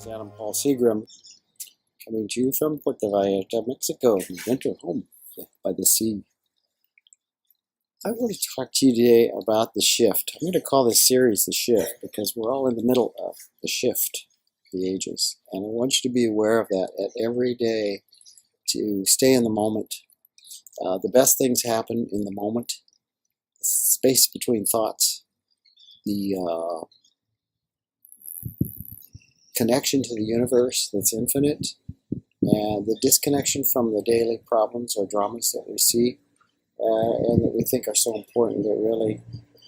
This is Adam Paul Seagram coming to you from Puerto Vallarta, Mexico, winter home by the sea. I want to talk to you today about the shift. I'm going to call this series The Shift because we're all in the middle of the shift, the ages. And I want you to be aware of that at every day to stay in the moment. The best things happen in the moment. The space between thoughts. The connection to the universe that's infinite, and the disconnection from the daily problems or dramas that we see and that we think are so important. They really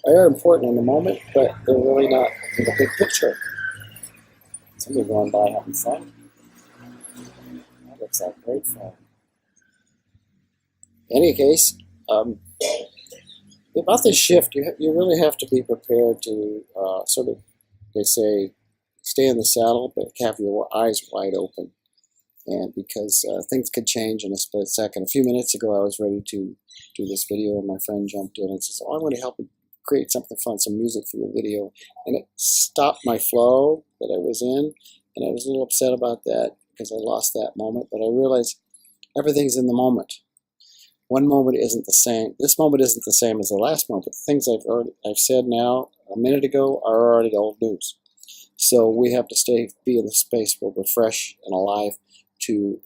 are important in the moment, but they're really not in the big picture. Somebody going by having fun. That looks like great fun. In any case, about this shift, you really have to be prepared to sort of, they say, stay in the saddle, but have your eyes wide open. And because things could change in a split second. A few minutes ago, I was ready to do this video, and my friend jumped in and says, "Oh, I'm going to help you create something fun, some music for your video." And it stopped my flow that I was in, and I was a little upset about that because I lost that moment. But I realized everything's in the moment. One moment isn't the same. This moment isn't the same as the last moment. But the things I've said now a minute ago are already old news. So we have to be in the space where we're fresh and alive to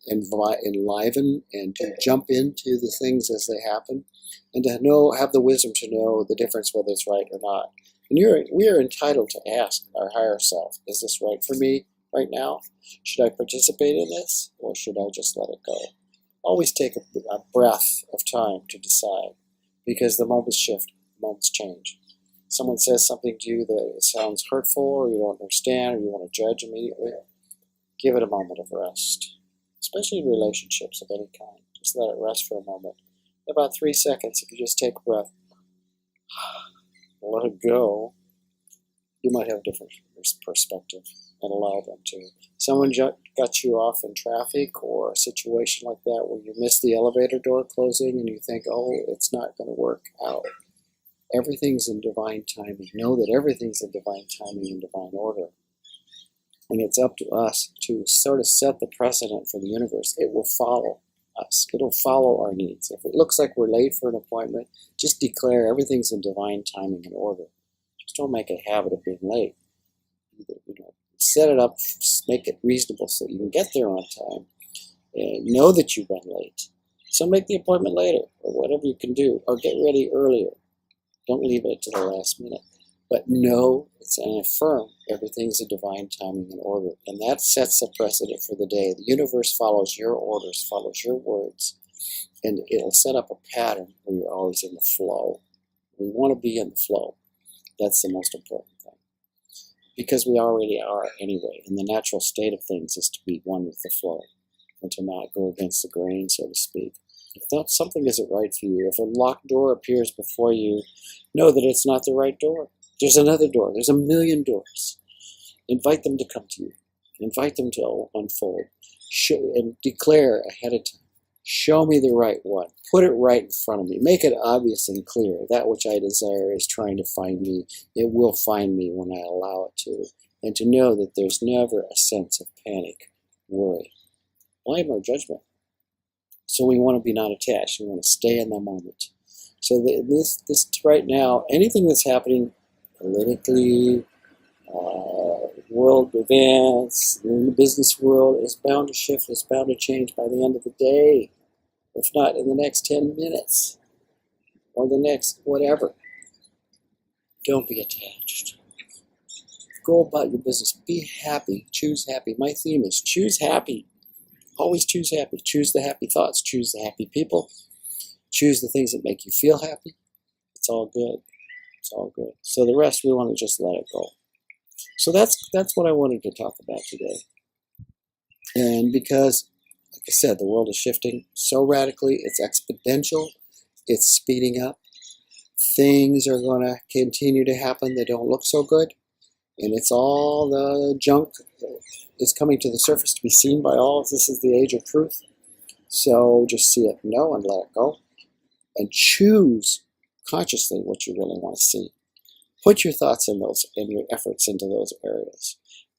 enliven and to jump into the things as they happen, and to have the wisdom to know the difference whether it's right or not. And we are entitled to ask our higher self, is this right for me right now? Should I participate in this, or should I just let it go? Always take a breath of time to decide, because the moments shift, moments change. Someone says something to you that sounds hurtful, or you don't understand, or you want to judge immediately, give it a moment of rest, especially in relationships of any kind. Just let it rest for a moment. In about 3 seconds, if you just take a breath, let it go, you might have a different perspective and allow them to. Someone got you off in traffic or a situation like that where you missed the elevator door closing and you think, oh, it's not going to work out. Everything's in divine timing. Know that everything's in divine timing and divine order. And it's up to us to sort of set the precedent for the universe. It will follow us. It'll follow our needs. If it looks like we're late for an appointment, just declare everything's in divine timing and order. Just don't make a habit of being late. Set it up, make it reasonable so you can get there on time. And know that you run late. So make the appointment later, or whatever you can do, or get ready earlier. Don't leave it to the last minute. But know and affirm everything's in divine timing and order. And that sets the precedent for the day. The universe follows your orders, follows your words, and it'll set up a pattern where you're always in the flow. We want to be in the flow. That's the most important thing. Because we already are anyway. And the natural state of things is to be one with the flow and to not go against the grain, so to speak. If something isn't right for you, if a locked door appears before you, know that it's not the right door. There's another door. There's a million doors. Invite them to come to you. Invite them to unfold. And declare ahead of time. Show me the right one. Put it right in front of me. Make it obvious and clear. That which I desire is trying to find me. It will find me when I allow it to. And to know that there's never a sense of panic, worry, blame, or judgment. So we want to be not attached. We want to stay in the moment. So this right now, anything that's happening politically, world events, in the business world, is bound to shift, is bound to change by the end of the day, if not in the next 10 minutes, or the next whatever. Don't be attached. Go about your business. Be happy. Choose happy. My theme is choose happy. Always choose happy. Choose the happy thoughts. Choose the happy people. Choose the things that make you feel happy. It's all good. It's all good. So the rest, we want to just let it go. So that's what I wanted to talk about today. And because, like I said, the world is shifting so radically, it's exponential, it's speeding up. Things are going to continue to happen that don't look so good. And it's all the junk is coming to the surface to be seen by all. This is the age of truth. So just see it, know, and let it go. And choose consciously what you really want to see. Put your thoughts in those and your efforts into those areas.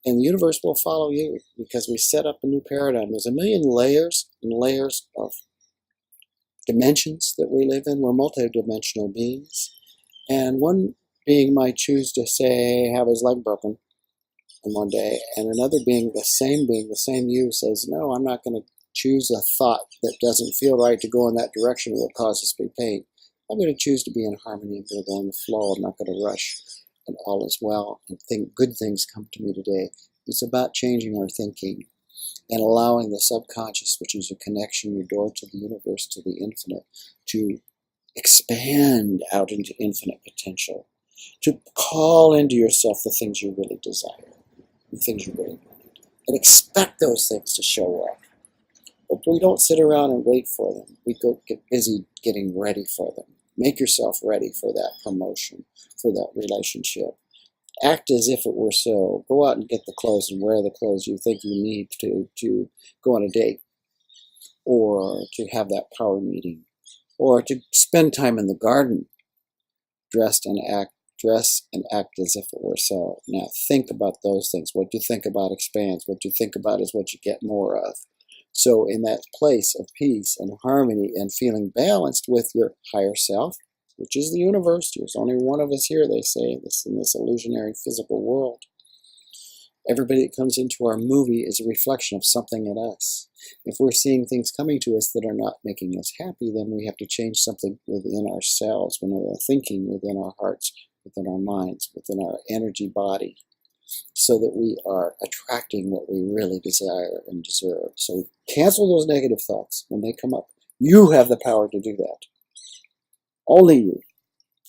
And the universe will follow you because we set up a new paradigm. There's a million layers and layers of dimensions that we live in. We're multidimensional beings. And one being might choose to say, have his leg broken in one day, and another being, the same you, says, no, I'm not going to choose a thought that doesn't feel right to go in that direction. It will cause us big pain. I'm going to choose to be in harmony. I'm going to go in the flow. I'm not going to rush, and all is well, and think good things come to me today. It's about changing our thinking and allowing the subconscious, which is a connection, your door to the universe, to the infinite, to expand out into infinite potential, to call into yourself the things you really desire, the things you really want, and expect those things to show up. But we don't sit around and wait for them. We go get busy getting ready for them. Make yourself ready for that promotion, for that relationship. Act as if it were so. Go out and get the clothes and wear the clothes you think you need to go on a date, or to have that power meeting, or to spend time in the garden, dress and act as if it were so. Now think about those things. What you think about expands. What you think about is what you get more of. So in that place of peace and harmony and feeling balanced with your higher self, which is the universe, there's only one of us here, they say, in this illusionary physical world. Everybody that comes into our movie is a reflection of something in us. If we're seeing things coming to us that are not making us happy, then we have to change something within ourselves, within our thinking, within our hearts, within our minds, within our energy body, so that we are attracting what we really desire and deserve. So cancel those negative thoughts when they come up. You have the power to do that. Only you.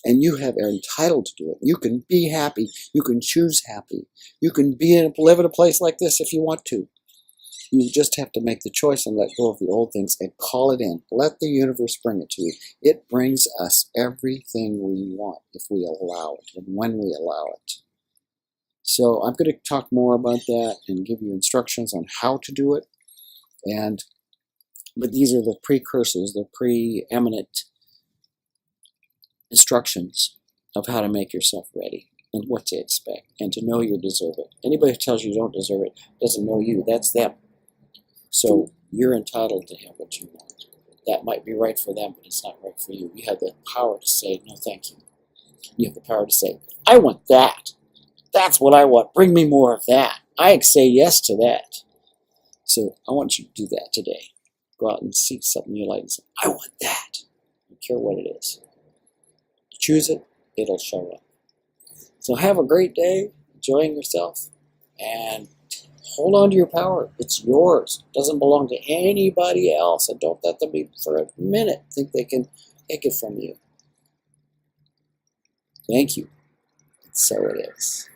And you are entitled to do it. You can be happy. You can choose happy. You can live in a place like this if you want to. You just have to make the choice and let go of the old things and call it in. Let the universe bring it to you. It brings us everything we want if we allow it and when we allow it. So I'm going to talk more about that and give you instructions on how to do it. But these are the precursors, the preeminent instructions of how to make yourself ready and what to expect and to know you deserve it. Anybody who tells you don't deserve it doesn't know you. That's them. So you're entitled to have what you want. That might be right for them, but it's not right for you. You have the power to say, no, thank you. You have the power to say, I want that. That's what I want. Bring me more of that. I say yes to that. So I want you to do that today. Go out and seek something you like and say, I want that. I don't care what it is. Choose it, it'll show up. So have a great day, enjoying yourself, and hold on to your power. It's yours. It doesn't belong to anybody else. And don't let them for a minute think they can take it from you. Thank you. So it is.